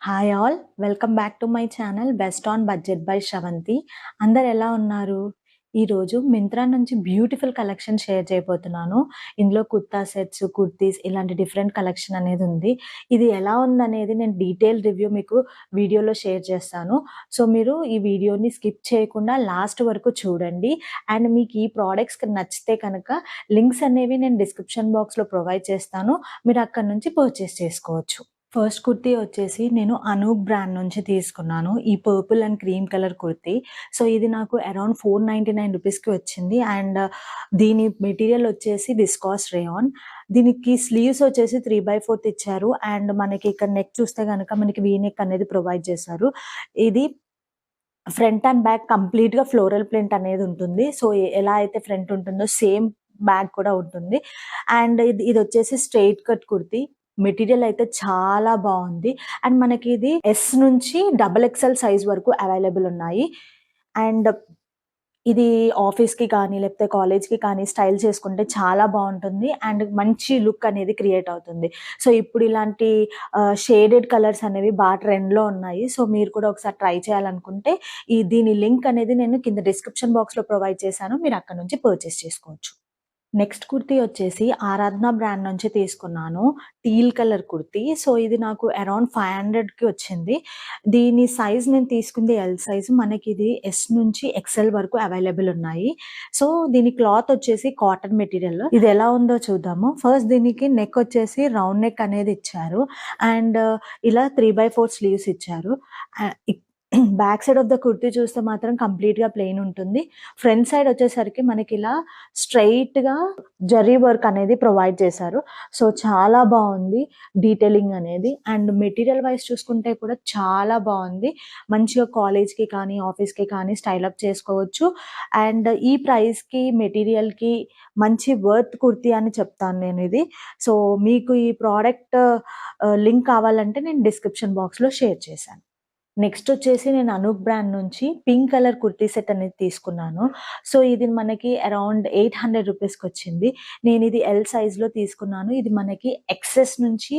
Hi all! Welcome back to my channel best on budget by Sravanthi. అందరు ఎలా ఉన్నారు? ఈరోజు మింత్రా నుంచి బ్యూటిఫుల్ కలెక్షన్ షేర్ చేయబోతున్నాను. ఇందులో కుర్తా సెట్స్, కుర్తీస్ ఇలాంటి డిఫరెంట్ కలెక్షన్ అనేది ఉంది. ఇది ఎలా ఉందనేది నేను డీటెయిల్ రివ్యూ మీకు వీడియోలో షేర్ చేస్తాను. సో, మీరు ఈ వీడియోని స్కిప్ చేయకుండా లాస్ట్ వరకు చూడండి. అండ్ మీకు ఈ ప్రొడక్ట్స్ నచ్చితే కనుక లింక్స్ అనేవి నేను డిస్క్రిప్షన్ బాక్స్‌లో ప్రొవైడ్ చేస్తాను. మీరు అక్కడి నుంచి పర్చేస్ చేసుకోవచ్చు. ఫస్ట్ కుర్తీ వచ్చేసి నేను అనూక్ బ్రాండ్ నుంచి తీసుకున్నాను. ఈ purple and cream colour kurti. So, ఇది నాకు అరౌండ్ 499 రూపీస్‌కి వచ్చింది. అండ్ దీని మెటీరియల్ వచ్చేసి విస్కాస్ రేయాన్. దీనికి స్లీవ్స్ వచ్చేసి 3/4 ఇచ్చారు. అండ్ మనకి ఇక్కడ నెక్ చూస్తే గనక మనకి వీ నెక్ అనేది ప్రొవైడ్ చేశారు. ఇది ఫ్రంట్ అండ్ బ్యాక్ కంప్లీట్‌గా ఫ్లోరల్ ప్రింట్ అనేది ఉంటుంది. సో, ఎలా అయితే ఫ్రంట్ ఉంటుందో సేమ్ బ్యాక్ కూడా ఉంటుంది. అండ్ ఇదొచ్చేసి స్ట్రెయిట్ కట్ కుర్తీ. మెటీరియల్ అయితే చాలా బావుంది. అండ్ మనకి ఇది ఎస్ నుంచి డబుల్ ఎక్స్ఎల్ సైజ్ వరకు అవైలబుల్ ఉన్నాయి. అండ్ ఇది ఆఫీస్‌కి కానీ, లేకపోతే కాలేజ్‌కి కానీ స్టైల్ చేసుకుంటే చాలా బావుంటుంది. అండ్ మంచి లుక్ అనేది క్రియేట్ అవుతుంది. సో, ఇప్పుడు ఇలాంటి షేడెడ్ కలర్స్ అనేవి ట్రెండ్‌లో ఉన్నాయి. సో, మీరు కూడా ఒకసారి ట్రై చేయాలనుకుంటే దీని లింక్ అనేది నేను కింద డిస్క్రిప్షన్ బాక్స్‌లో ప్రొవైడ్ చేశాను. మీరు అక్కడి నుంచి పర్చేస్ చేసుకోవచ్చు. నెక్స్ట్ కుర్తీ వచ్చేసి ఆరాధన బ్రాండ్ నుంచి తీసుకున్నాను. Teal colour kurti. సో, ఇది నాకు అరౌండ్ 500కి వచ్చింది. దీని సైజ్ నేను తీసుకుంది ఎల్ సైజ్. మనకిది ఎస్ నుంచి ఎక్స్ఎల్ వరకు అవైలబుల్ ఉన్నాయి. సో, దీని క్లాత్ వచ్చేసి కాటన్ మెటీరియల్. ఇది ఎలా ఉందో చూద్దాము. ఫస్ట్ దీనికి నెక్ వచ్చేసి రౌండ్ నెక్ అనేది ఇచ్చారు. అండ్ ఇలా 3/4 స్లీవ్స్ ఇచ్చారు. Back side of the kurti చూస్తే మాత్రం కంప్లీట్‌గా ప్లెయిన్ ఉంటుంది. ఫ్రంట్ సైడ్ వచ్చేసరికి మనకిలా స్ట్రెయిట్‌గా జరీ వర్క్ అనేది ప్రొవైడ్ చేశారు. సో, చాలా బావుంది డీటెయిలింగ్ అనేది. అండ్ మెటీరియల్ వైస్ చూసుకుంటే కూడా చాలా బావుంది. మంచిగా కాలేజ్‌కి కానీ, ఆఫీస్‌కి కానీ స్టైల్ అప్ చేసుకోవచ్చు. అండ్ ఈ ప్రైస్‌కి, మెటీరియల్‌కి మంచి వర్త్ కుర్తీ అని చెప్తాను నేనిది. సో, మీకు ఈ ప్రోడక్ట్ లింక్ కావాలంటే నేను డిస్క్రిప్షన్ బాక్స్‌లో షేర్ చేశాను. నెక్స్ట్ వచ్చేసి నేను అనూక్ బ్రాండ్ నుంచి పింక్ కలర్ కుర్తీ సెట్ అనేది తీసుకున్నాను. సో, ఇది మనకి అరౌండ్ 800 రూపీస్‌కొచ్చింది. నేనిది ఎల్ సైజ్‌లో తీసుకున్నాను. ఇది మనకి ఎక్స్ఎస్ నుంచి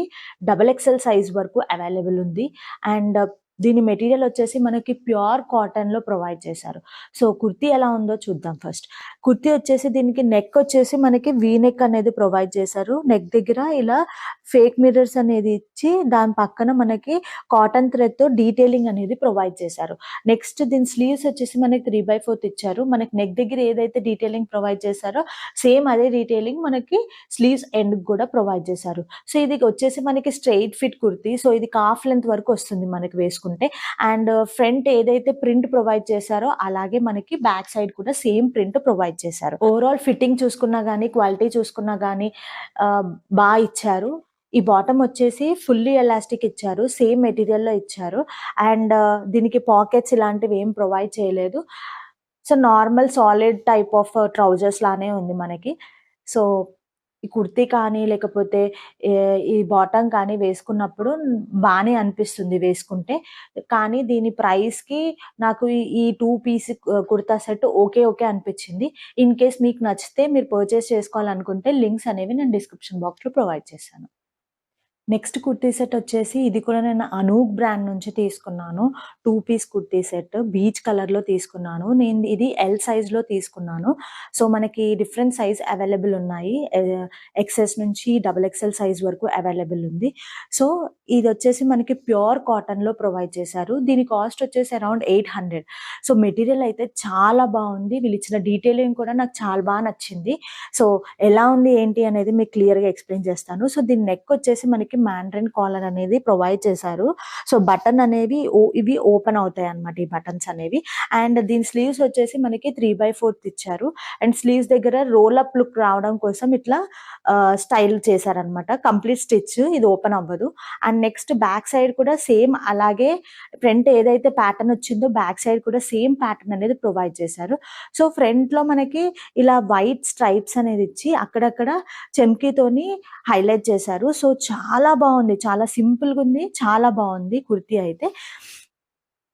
డబుల్ ఎక్స్ఎల్ సైజ్ వరకు అవైలబుల్ ఉంది. అండ్ దీని మెటీరియల్ వచ్చేసి మనకి ప్యూర్ కాటన్‌లో ప్రొవైడ్ చేశారు. సో, కుర్తీ ఎలా ఉందో చూద్దాం ఫస్ట్. కుర్తీ వచ్చేసి దీనికి నెక్ వచ్చేసి మనకి వీ నెక్ అనేది ప్రొవైడ్ చేశారు. నెక్ దగ్గర ఇలా ఫేక్ మిర్రర్స్ అనేది ఇచ్చి దాని పక్కన మనకి కాటన్ థ్రెడ్‌తో డీటెయిలింగ్ అనేది ప్రొవైడ్ చేశారు. నెక్స్ట్ దీని స్లీవ్స్ వచ్చేసి మనకి 3/4 ఇచ్చారు. మనకి నెక్ దగ్గర ఏదైతే డీటెయిలింగ్ ప్రొవైడ్ చేశారో సేమ్ అదే డీటెయిలింగ్ మనకి స్లీవ్స్ ఎండ్‌కి కూడా ప్రొవైడ్ చేశారు. సో, ఇది వచ్చేసి మనకి స్ట్రెయిట్ ఫిట్ కుర్తీ. సో, ఇది కాఫ్ లెంత్ వరకు వస్తుంది మనకి వేసుకుంటే. అండ్ ఫ్రంట్ ఏదైతే ప్రింట్ ప్రొవైడ్ చేశారో అలాగే మనకి బ్యాక్ సైడ్ కూడా సేమ్ ప్రింట్ ప్రొవైడ్ చేశారు. ఓవరాల్ ఫిట్టింగ్ చూసుకున్నా గానీ, క్వాలిటీ చూసుకున్నా గానీ ఇచ్చారు. ఈ బాటమ్ వచ్చేసి ఫుల్లీ ఎలాస్టిక్ ఇచ్చారు. సేమ్ మెటీరియల్‌లో ఇచ్చారు. అండ్ దీనికి పాకెట్స్ ఇలాంటివి ఏం ప్రొవైడ్ చేయలేదు. So, normal solid type of trousers లానే ఉంది మనకి. సో, ఈ కుర్తీ కానీ లేకపోతే ఈ బాటమ్ కానీ వేసుకున్నప్పుడు బానే అనిపిస్తుంది వేసుకుంటే. కానీ దీని ప్రైస్‌కి నాకు ఈ 2 పీస్ కుర్తా సెట్ ఓకే అనిపిచ్చింది. ఇన్ కేస్ మీకు నచ్చితే మీరు పర్చేస్ చేసుకోవాలనుకుంటే లింక్స్ అనేవి నేను డిస్క్రిప్షన్ బాక్స్‌లో ప్రొవైడ్ చేశాను. నెక్స్ట్ కుర్తీ సెట్ వచ్చేసి ఇది కూడా నేను అనూక్ బ్రాండ్ నుంచి తీసుకున్నాను. 2 పీస్ కుర్తీ సెట్ బీచ్ కలర్‌లో తీసుకున్నాను. నేను ఇది ఎల్ సైజ్‌లో తీసుకున్నాను. సో, మనకి డిఫరెంట్ సైజ్ అవైలబుల్ ఉన్నాయి. ఎక్స్ఎస్ నుంచి డబుల్ ఎక్స్ఎల్ సైజ్ వరకు అవైలబుల్ ఉంది. సో, ఇదొచ్చేసి మనకి ప్యూర్ కాటన్‌లో ప్రొవైడ్ చేశారు. దీని కాస్ట్ వచ్చేసి అరౌండ్ 800. సో, మెటీరియల్ అయితే చాలా బావుంది. వీళ్ళిచ్చిన డీటెయిలింగ్ కూడా నాకు చాలా నచ్చింది. సో, ఎలా ఉంది ఏంటి అనేది మీకు క్లియర్‌గా ఎక్స్‌ప్లెయిన్ చేస్తాను. సో, దీని నెక్ వచ్చేసి మనకి మ్యాండ్రిన్ కాలర్ అనేది ప్రొవైడ్ చేశారు. సో, బటన్ అనేవి ఇవి ఓపెన్ అవుతాయన్నమాట ఈ బటన్స్ అనేవి. అండ్ దీని స్లీవ్స్ వచ్చేసి మనకి 3/4 ఇచ్చారు. అండ్ స్లీవ్స్ దగ్గర రోల్ అప్ లుక్ రావడం కోసం ఇట్లా స్టైల్ చేశారన్నమాట. కంప్లీట్ స్టిచ్ ఇది ఓపెన్ అవ్వదు. అండ్ నెక్స్ట్ బ్యాక్ సైడ్ కూడా సేమ్ అలాగే ఫ్రంట్ ఏదైతే ప్యాటర్న్ వచ్చిందో బ్యాక్ సైడ్ కూడా సేమ్ ప్యాటర్న్ అనేది ప్రొవైడ్ చేశారు. సో, ఫ్రంట్‌లో మనకి ఇలా వైట్ స్ట్రైప్స్ అనేది ఇచ్చి అక్కడక్కడ చెమ్కీతోని హైలైట్ చేశారు. సో, చాలా బావుంది. చాలా సింపుల్‌గుంది. చాలా బావుంది కుర్తీ అయితే.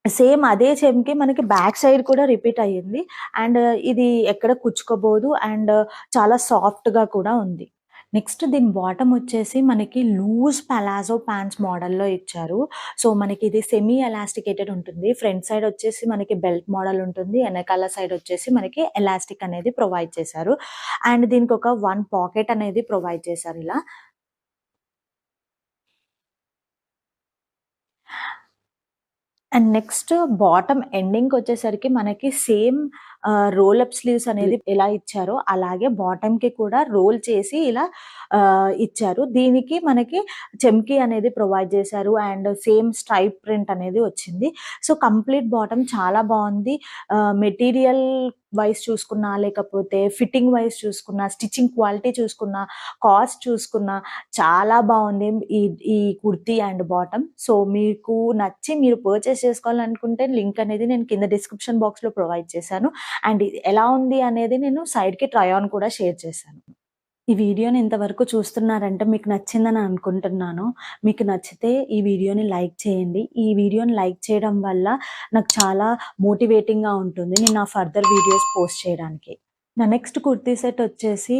సేమ్ అదే చెమ్‌కి మనకి బ్యాక్ సైడ్ కూడా రిపీట్ అయ్యింది. అండ్ ఇది ఎక్కడ కుచ్చుకోబోదు. అండ్ చాలా సాఫ్ట్‌గా కూడా ఉంది. నెక్స్ట్ దీని బాటమ్ వచ్చేసి మనకి లూజ్ పలాజో ప్యాంట్స్ మోడల్‌లో ఇచ్చారు. సో, మనకి ఇది సెమీ ఎలాస్టికేటెడ్ ఉంటుంది. ఫ్రంట్ సైడ్ వచ్చేసి మనకి బెల్ట్ మోడల్ ఉంటుంది. ఎనకాల సైడ్ వచ్చేసి మనకి ఎలాస్టిక్ అనేది ప్రొవైడ్ చేశారు. అండ్ దీనికొక 1 పాకెట్ అనేది ప్రొవైడ్ చేశారు ఇలా. అండ్ నెక్స్ట్ బాటమ్ ఎండింగ్‌కొచ్చేసరికి మనకి సేమ్ రోల్ అప్ స్లీవ్స్ అనేది ఎలా ఇచ్చారో అలాగే బాటమ్‌కి కూడా రోల్ చేసి ఇలా ఇచ్చారు. దీనికి మనకి చెమ్కీ అనేది ప్రొవైడ్ చేశారు. అండ్ సేమ్ స్ట్రైప్ ప్రింట్ అనేది వచ్చింది. సో, కంప్లీట్ బాటమ్ చాలా బావుంది. మెటీరియల్ వైస్ చూసుకున్నా, లేకపోతే ఫిట్టింగ్ వైస్ చూసుకున్నా, స్టిచ్చింగ్ క్వాలిటీ చూసుకున్నా, కాస్ట్ చూసుకున్నా చాలా బావుంది ఈ ఈ కుర్తీ అండ్ బాటమ్. సో, మీకు నచ్చి మీరు పర్చేస్ చేసుకోవాలనుకుంటే లింక్ అనేది నేను కింద డిస్క్రిప్షన్ బాక్స్‌లో ప్రొవైడ్ చేశాను. అండ్ ఇది ఎలా ఉంది అనేది నేను సైడ్‌కి ట్రై ఆన్ కూడా షేర్ చేశాను. ఈ వీడియోని ఇంతవరకు చూస్తున్నారంటే మీకు నచ్చిందని అనుకుంటున్నాను. మీకు నచ్చితే ఈ వీడియోని లైక్ చేయండి. ఈ వీడియోని లైక్ చేయడం వల్ల నాకు చాలా మోటివేటింగ్‌గా ఉంటుంది. నేను నా ఫర్దర్ వీడియోస్ పోస్ట్ చేయడానికి. నా నెక్స్ట్ కుర్తీ సెట్ వచ్చేసి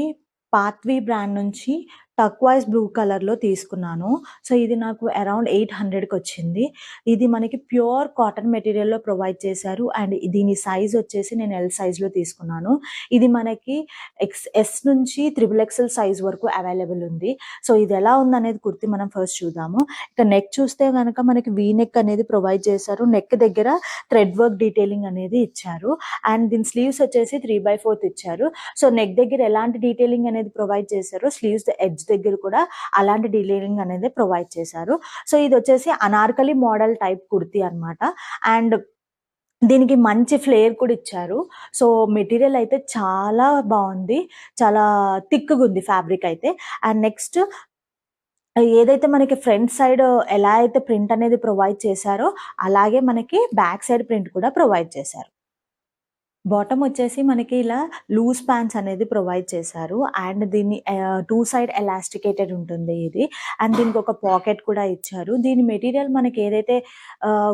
పాత్వి బ్రాండ్ నుంచి టర్క్వైజ్ బ్లూ కలర్‌లో తీసుకున్నాను. సో, ఇది నాకు అరౌండ్ 800కొచ్చింది. ఇది మనకి ప్యూర్ కాటన్ మెటీరియల్‌లో ప్రొవైడ్ చేశారు. అండ్ దీని సైజ్ వచ్చేసి నేను ఎల్ సైజ్‌లో తీసుకున్నాను. ఇది మనకి ఎస్ నుంచి త్రిబుల్ ఎక్స్ఎల్ సైజ్ వరకు అవైలబుల్ ఉంది. సో, ఇది ఎలా ఉందనేది కుర్తీ మనం ఫస్ట్ చూద్దాము. ఇక నెక్ చూస్తే గనక మనకి వీ నెక్ అనేది ప్రొవైడ్ చేశారు. నెక్ దగ్గర థ్రెడ్ వర్క్ డీటెయిలింగ్ అనేది ఇచ్చారు. అండ్ దీని స్లీవ్స్ వచ్చేసి 3/4 ఇచ్చారు. సో, నెక్ దగ్గర ఎలాంటి డీటెయిలింగ్ అనేది ప్రొవైడ్ చేశారో స్లీవ్స్ ఎడ్జ్ దగ్గర కూడా అలాంటి డీటెయిలింగ్ అనేది ప్రొవైడ్ చేశారు. సో, ఇది వచ్చేసి అనార్కలి మోడల్ టైప్ కుర్తీ అన్నమాట. అండ్ దీనికి మంచి ఫ్లేర్ కూడా ఇచ్చారు. సో, మెటీరియల్ అయితే చాలా బావుంది. చాలా థిక్‌గా ఉంది ఫ్యాబ్రిక్ అయితే. అండ్ నెక్స్ట్ ఏదైతే మనకి ఫ్రంట్ సైడ్ ఎలా అయితే ప్రింట్ అనేది ప్రొవైడ్ చేశారో అలాగే మనకి బ్యాక్ సైడ్ ప్రింట్ కూడా ప్రొవైడ్ చేశారు. బాటమ్ వచ్చేసి మనకి ఇలా లూజ్ ప్యాంట్స్ అనేది ప్రొవైడ్ చేశారు. అండ్ దీన్ని 2 సైడ్ ఎలాస్టికేటెడ్ ఉంటుంది ఇది. అండ్ దీనికి ఒక పాకెట్ కూడా ఇచ్చారు. దీని మెటీరియల్ మనకి ఏదైతే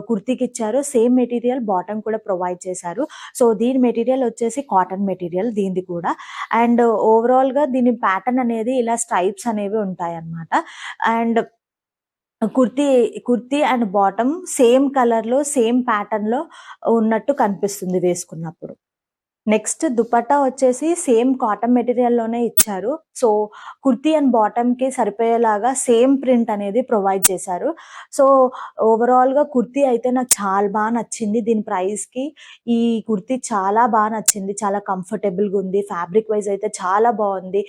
కుర్తీకి ఇచ్చారో సేమ్ మెటీరియల్ బాటమ్ కూడా ప్రొవైడ్ చేశారు. సో, దీని మెటీరియల్ వచ్చేసి కాటన్ మెటీరియల్ దీనిది కూడా. అండ్ ఓవరాల్‌గా దీని ప్యాటర్న్ అనేది ఇలా స్ట్రైప్స్ అనేవి ఉంటాయన్నమాట. And kurti kurti and bottom same కలర్‌లో, సేమ్ ప్యాటర్న్‌లో ఉన్నట్టు కనిపిస్తుంది వేసుకున్నప్పుడు. నెక్స్ట్ దుపట్టా వచ్చేసి సేమ్ కాటన్ మెటీరియల్‌లోనే ఇచ్చారు. సో, కుర్తీ అండ్ బాటమ్‌కి సరిపోయేలాగా సేమ్ ప్రింట్ అనేది ప్రొవైడ్ చేశారు. సో, ఓవరాల్‌గా కుర్తీ అయితే నాకు చాలా నచ్చింది. దీని ప్రైస్‌కి ఈ కుర్తీ చాలా నచ్చింది. చాలా కంఫర్టబుల్‌గా ఉంది. ఫ్యాబ్రిక్ వైస్ అయితే చాలా బావుంది.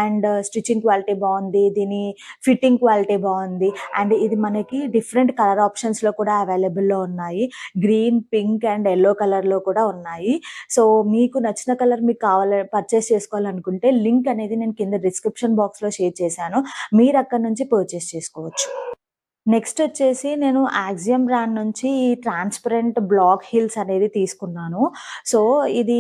అండ్ స్టిచ్చింగ్ క్వాలిటీ బావుంది. దీని ఫిట్టింగ్ క్వాలిటీ బావుంది. అండ్ ఇది మనకి డిఫరెంట్ కలర్ ఆప్షన్స్‌లో కూడా అవైలబుల్‌లో ఉన్నాయి. గ్రీన్, పింక్ అండ్ యెల్లో కలర్‌లో కూడా ఉన్నాయి. సో, మీకు నచ్చిన కలర్ మీకు పర్చేస్ చేసుకోవాలనుకుంటే లింక్ అనేది నేను కింద డిస్క్రిప్షన్ బాక్స్‌లో షేర్ చేశాను. మీరు అక్కడి నుంచి పర్చేస్ చేసుకోవచ్చు. నెక్స్ట్ వచ్చేసి నేను యాక్సియం బ్రాండ్ నుంచి ఈ ట్రాన్స్‌పరెంట్ బ్లాక్ హీల్స్ అనేది తీసుకున్నాను. సో, ఇది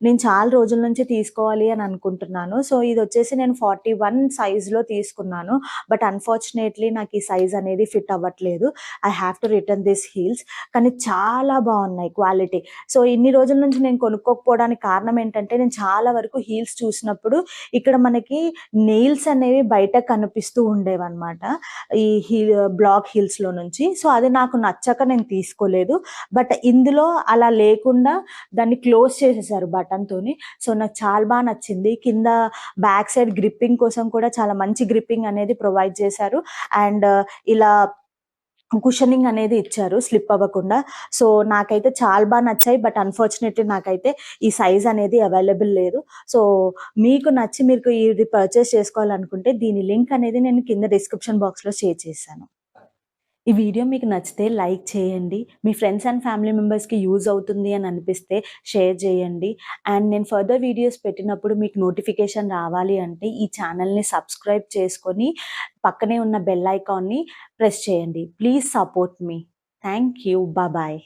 నేను చాలా రోజుల నుంచి తీసుకోవాలి అని అనుకుంటున్నాను. సో, ఇదొచ్చేసి నేను 41 సైజ్‌లో తీసుకున్నాను. బట్ అన్‌ఫార్చునేట్‌లీ నాకు ఈ సైజ్ అనేది ఫిట్ అవ్వట్లేదు. I have to return this heels. కానీ చాలా బావున్నాయి క్వాలిటీ. సో, ఇన్ని రోజుల నుంచి నేను కొనుక్కోకపోవడానికి కారణం ఏంటంటే నేను చాలా వరకు హీల్స్ చూసినప్పుడు ఇక్కడ మనకి నెయిల్స్ అనేవి బయట కనిపిస్తూ ఉండేవన్నమాట. ఈ బ్లాక్ హీల్స్‌లో నుంచి. సో, అది నాకు నచ్చక నేను తీసుకోలేదు. బట్ ఇందులో అలా లేకుండా దాన్ని క్లోజ్ చేసేసారు బటన్‌తోని. సో, నాకు చాలా నచ్చింది. కింద బ్యాక్ సైడ్ గ్రిప్పింగ్ కోసం కూడా చాలా మంచి గ్రిప్పింగ్ అనేది ప్రొవైడ్ చేశారు. అండ్ ఇలా కుషనింగ్ అనేది ఇచ్చారు స్లిప్ అవ్వకుండా. సో, నాకైతే చాలా నచ్చాయి. బట్ అన్‌ఫార్చునేట్‌లీ నాకైతే ఈ సైజ్ అనేది అవైలబుల్ లేదు. సో, మీకు నచ్చి మీకు ఇది పర్చేస్ చేసుకోవాలనుకుంటే దీని లింక్ అనేది నేను కింద డిస్క్రిప్షన్ బాక్స్‌లో షేర్ చేశాను. ఈ వీడియో మీకు నచ్చితే లైక్ చేయండి. మీ ఫ్రెండ్స్ అండ్ ఫ్యామిలీ మెంబర్స్‌కి యూజ్ అవుతుంది అని అనిపిస్తే షేర్ చేయండి. అండ్ నేను ఫర్దర్ వీడియోస్ పెట్టినప్పుడు మీకు నోటిఫికేషన్ రావాలి అంటే ఈ ఛానెల్‌ని సబ్స్క్రైబ్ చేసుకొని పక్కనే ఉన్న బెల్ ఐకాన్‌ని ప్రెస్ చేయండి. Please support me. Thank you. Bye.